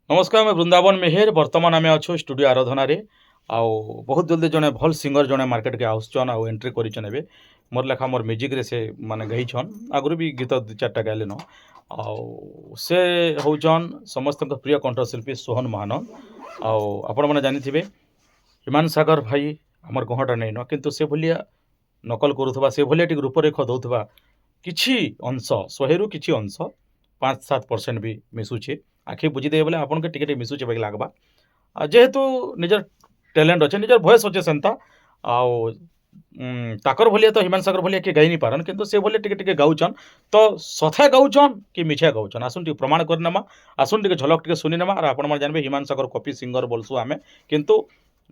नमस्कार मैं वृंदावन मेहर बर्तमान आम अच्छु स्टूडियो आराधना आउ बहुत जल्दी जड़े भल सिंगर जड़े मार्केट के आसुचन आउ एंट्री करें मोर लेखा मोर म्यूजिक रे से माने गईछन आगुरी भी गीत दु चार्टा गायलन आउ से होचन समस्त प्रिय कंठशिल्पी सोहन महानंद आउ आपण मैंने जानी हिमान सागर भाई आमर गहटा नहीं न किंतु से भलिया नकल करुवा से भलिया टी रूपरेख दौथवा किछि अंश 100 रु किछि अंश 5-7% भी मिसुचे आखि बुझीदे बोले आपन के टिके मिसुचे बाकी लागबा जेहेतु निजर टैलेंट अच्छे निजर भॉइस अच्छे सेंता आउ ताकर भलिया तो हिमान सागर भलिया के गाई नहीं पारन किंतु से भलिया टिके टिके गाउचन तो सथे गाउचन कि मिछा गाउचन आसुन टिके प्रमाण करनेमा आसुन टिके झलक टिके सुनिनेमा और आपण मन जानबे हिमान सागर कॉपी सिंगर बोलसु आमे किंतु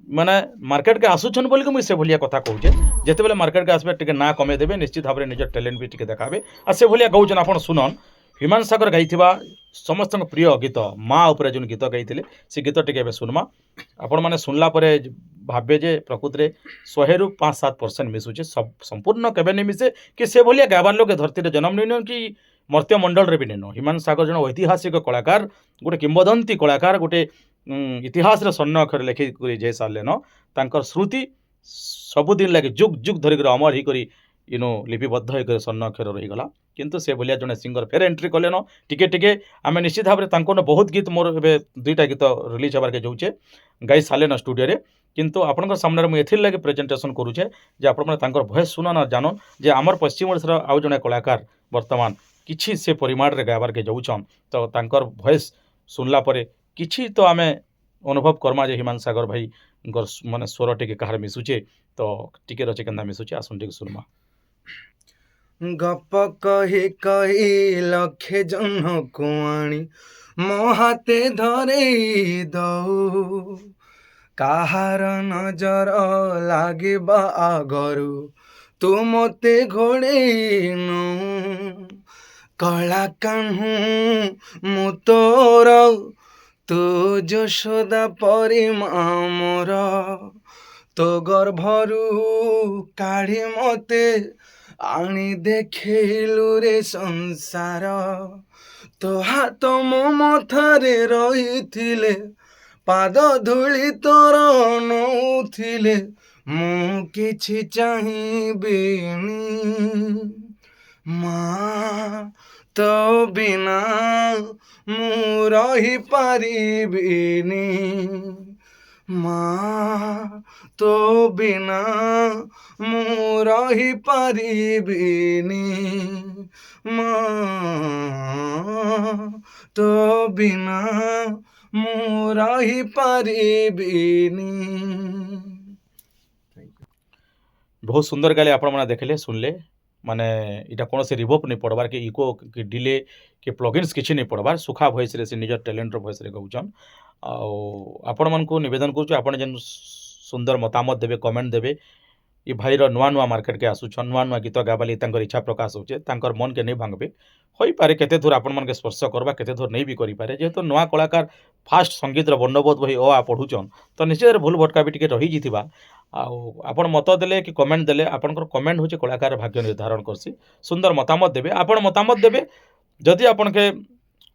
माने मार्केट के आसुछन बोल के मुझे से भलिया कथा कहूचे जेते बेले मार्केट के आसबे टिके ना कमे देबे निश्चित भाव निजर टैलेंट भी टिके देखाबे आ से भलिया गाउचन आपण सुनन हिमान सागर गाइथिबा समस्त प्रिय गीत माँ उपरे जो गीत गाइथिले से गीत टिके सुनमा आपण माने सुनला परे भाबे जे प्रकृत रे 100 रु 5-7% मिसुचे सब संपूर्ण केबे नहीं मिसे कि से भलिया गाबार लोग धरती रे जन्म नहीं कि मर्त्य मंडल रे भी नहीं हिमान सागर जन ऐतिहासिक कलाकार गोटे किंवदंती कलाकार गोटे इतिहास रे स्वर्ण अक्षर लेखि जाई सारले न तांकर स्मृति सबुदिन लगे जुग जुग धरिक अमर ही करी इनो लिपिबद्ध होकर स्वर्ण अक्षर रहीगला किंतु से भलिया जने सिंगर फेर एंट्री कले न टिके टिके आम निश्चित भाव में बहुत गीत मोर ए 2टा गीत रिलीज होबार के जाऊे गाई सारे न स्टूडियो रे किंतु आपण सामने मुझे एथिर लगे प्रेजेंटेशन करूचे जे आपण मैंने भॉइस सुन ना जानन जे आमर पश्चिम ओडिशार आउ जने कलाकार वर्तमान किछि से परिमाण रे गाबार के जाऊछन तो तांकर भॉइस सुनला परे किछि तो आमे अनुभव करमा जे हिमान सागर भाई माने स्वर टिके कहार मिसुचे तो टिके रचे केंदा मिसुचे आसुन टिके सुनमा गप कही कही लखे जन कुआणी मो हाथे धरे दऊ काहार नजर लागिबा आगरु तू मते घोड़ेनु कला कान्हू मु तोर तू यशोदा परी मोर तो गर्भरू काढ़ी मते आनी देखिलु रे संसार तो हाथ मो मथारे रही पाद धूली तोर नौथिले मु किछि चाहिबिनी माँ तो बिना मु रही पारिबिनी माँ तो बिना मु रही पारिबिनी माँ तो बिना मु रही पारिबिनी। बहुत सुंदर गाले आपण मैंने देखले सुनले माने इटा कौन से रिवर्ब नहीं पड़बार के इको के डिले के प्लगइन्स किछि नहीं पड़बार सुखा वॉइस रे से निजर टैलेंट रो वॉइस रे गाउछन आपण मन को निवेदन करूछु आपण जन सुंदर मतामत देबे कमेंट देबे ये भाई नुआ नुआ मार्केट के आसुछन नुआ नुआ गीत गाबाली तांकर इच्छा प्रकाश होचे तांकर मन के नहीं भांगबे होई पारे केते दूर आपण मन के स्पर्श करबा केते दूर नहीं भी करि पारे जेहेतु नुआ कलाकार फास्ट संगीत रो वर्णबोध बही ओ आ पढुचन तो निश्चित भूल भटका भी टिके रही जिथिबा आपण मत देले कि कमेंट देले आपनकर कमेंट होचे कलाकार भाग्य निर्धारण करसी सुंदर मतामत देबे आपण मतामत देबे जदि आपण के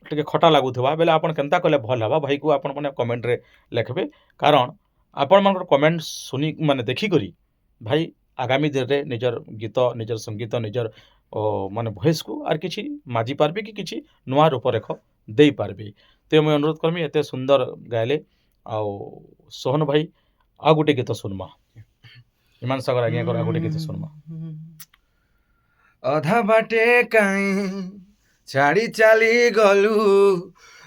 टिके खटा लागुथबा बेले आपण केनता कले भल हबा भाई को आपण माने कमेंट रे लिखबे कारण आपण मनकर कमेंट सुनी माने देखि करी भाई आगामी दिन रे निजर गीत निजर संगीत निजर माने भॉइस को आर किछि माजी पारबे कि किछि नुआ रूपरेख देई पारबे ते मैं अनुरोध करमी एते सुंदर गायले आ सोहन भाई आ गुटे गीत सुनमा हिमान सागर आज्ञा कर आ गुटे गीत सुनमा अधा बाटे काई छाड़ी चाली गलु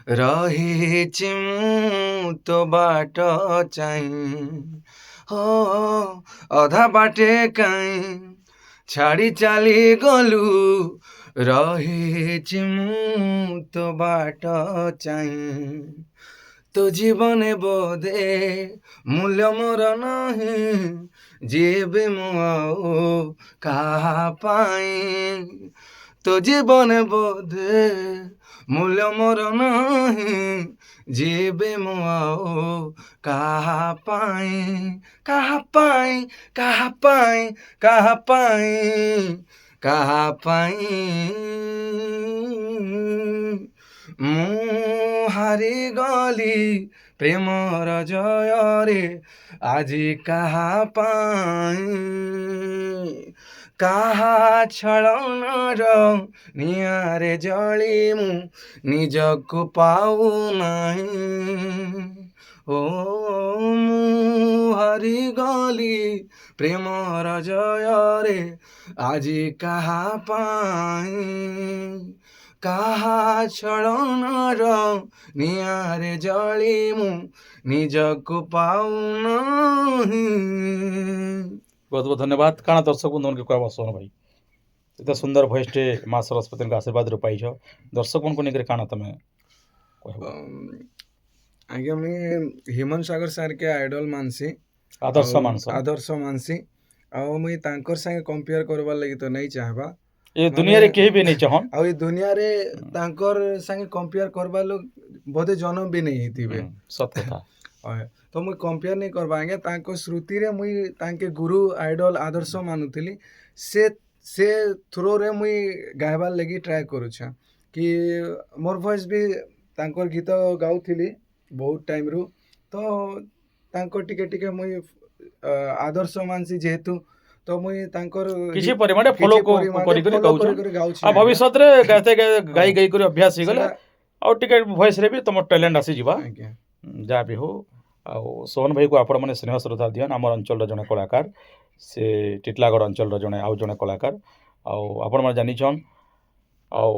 रही मु तो बाट चाही हो अधा बाटे काई छाड़ी चाली गलु रही मु तो बाट चाही तो जीवन बोधे मूल्य मोर नहीं जीवे मु कहा पाई तो जीवन बोधे मूल्य मोर नहीं जीवे मु कहा पाई कहा पाई कहा पाई कहा पाई कहा पाई ମୁଁ ହାରିଗଲି ପ୍ରେମର ଜୟରେ ଆଜି କାହା ପାଇଁ କାହା ଛଳନାର ନିଆଁରେ ଜଳି ମୁଁ ନିଜକୁ ପାଉନାହିଁ ଓ ମୁଁ ହାରିଗଲି ପ୍ରେମର ଜୟରେ ଆଜି କାହା ପାଇଁ କାହା ଛଳନାର ନିଆଁରେ ଜଳି ମୁଁ ନିଜକୁ ପାଉନାହିଁ। बहुत बहुत धन्यवाद काଣା दर्शक बंधु कहबा सोहन भाई एते सुंदर भॉइस टे माँ सरस्वती के आशीर्वाद रे पाइछ दर्शक मन को नेकर काଣା तमे कहबो आज्ञा मुई हेमंत सागर सार के आइडल मानसी आदर्श मानस आदर्श मानसी ଆଉ ମୁଇଁ ତାଙ୍କର ସାଙ୍ଗେ କମ୍ପେୟାର କରବାର୍ ଲାଗି ତ ନାଇଁ ଚାହେବା ए दुनिया रे केही भी नहीं चाहन ଆଉ ଏ ଦୁନିଆରେ ତାଙ୍କର ସାଙ୍ଗେ କମ୍ପେୟାର କରବା ଲୋକ ବୋଧେ ଜନ୍ମ ବି ନେଇ ହେଇଥିବେ सत कथा ହଏ ତ ମୁଇଁ କମ୍ପେୟାର ନେଇ କରବା ଆଜ୍ଞା ତାଙ୍କ ଶ୍ରୁତିରେ ମୁଇଁ ତାଙ୍କେ ଗୁରୁ ଆଇଡଲ ଆଦର୍ଶ ମାନୁଥିଲି ସେ ସେ ଥ୍ରୋରେ ମୁଇଁ ଗାଇବାର୍ ଲାଗି ଟ୍ରାଏ କରୁଛେ କି ମୋର୍ ଭଏସ୍ ବି ତାଙ୍କର ଗୀତ ଗାଉଥିଲି ବହୁତ ଟାଇମ୍ରୁ ତ ତାଙ୍କର ଟିକେ ଟିକେ ମୁଇଁ ଆଦର୍ଶ ମାନସି ଯେହେତୁ ତ ମୁଇଁ ତାଙ୍କର किछि परिमाण फॉलो କିଛି ପରିମାଣରେ करी करी follow गाउछ କରି କରି ଗାଉଛି आ ଆଜ୍ଞା। भविष्य रे गाते गाई गाई करी अभ्यास ही गले ସେଟା- आ टिके वॉइस रे भी तुम टैलेंट आसी जिबा ଆଜ୍ଞା जहाँ भी हो आउ सोहन भाई को आपण मैंने स्नेह श्रद्धा दियन आम अंचल जड़े कलाकार से टिटलागढ़ अंचल जड़े आउ जड़े कलाकार आपण मैंने जानिछन आउ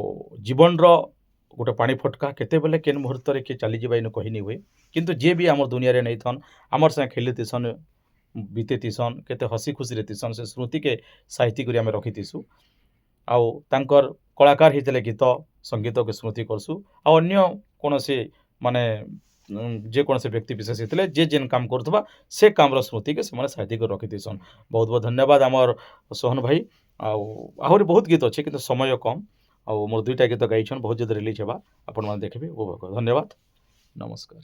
जीवन गोटे पानी फटका केते बेले केन मुहूर्त रे के चली जिबा इन कहि नि हुए किंतु जे भी आम दुनिया रे नहीं थन आमर संग खेलतीसन बीतेतीसन केते हसी खुशी रेतीसन से स्मृति के साहित्य करी आम रखीतीसु आउ तांकर कलाकार हितले गीत संगीत के स्मृति करसु आ अन्य कोनोसी माने जे कोनोसी व्यक्ति विशेष हितले जे जेन काम करथबा से कामर स्मृति के से माने साहित्य कर रखीतीसन बहुत बहुत धन्यवाद आमर सोहन भाई आहरी बहुत गीत अच्छे किंतु समय कम आउ मोर दुईटा गीत गाइछन बहुत जल्दी रिलीज हेबा आपण माने देखबे धन्यवाद नमस्कार।